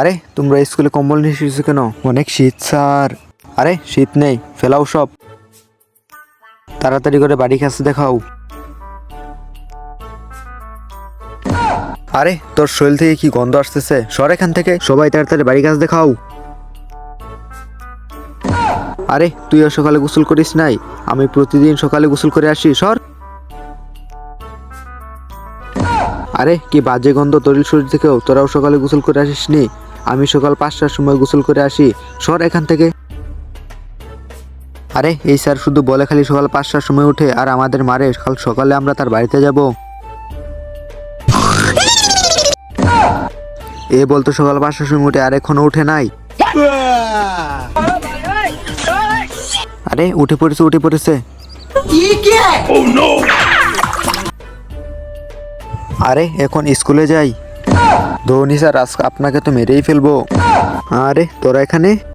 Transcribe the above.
আরে তোমরা স্কুলে কম্বল নিয়ে এসেছো কেন? অনেক শীত স্যার। আরে শীত নেই, ফেলাও সব, তাড়াতাড়ি করে বাড়ি কাছে দেখাও। আরে তোর শরীর থেকে কি গন্ধ আসতেছে? সর এখান থেকে, সবাই তাড়াতাড়ি বাড়ি কাছে দেখাও। আরে তুইও সকালে গোসল করিস নাই? আমি প্রতিদিন সকালে গোসল করে আসি, সর। আরে কি বাজে গন্ধ তোর শরীর থেকেও, তোরাও সকালে গোসল করে আসিস নি? আমি সকাল 5টার সময় গোসল করে আসি, সর এখান থেকে। আরে এই স্যার শুধু বলে খালি সকাল 5টার সময় উঠে আর আমাদের মারে, কাল সকালে আমরা তার বাড়িতে যাব। এ বলতো সকাল 5টার সময় উঠে আর এখনো উঠে নাই। আরে উঠে পড়েছে। আরে এখন স্কুলে যাই। ধোনি স্যার আজকে আপনাকে তো মেরেই ফেলবো। আরে তোরা এখানে?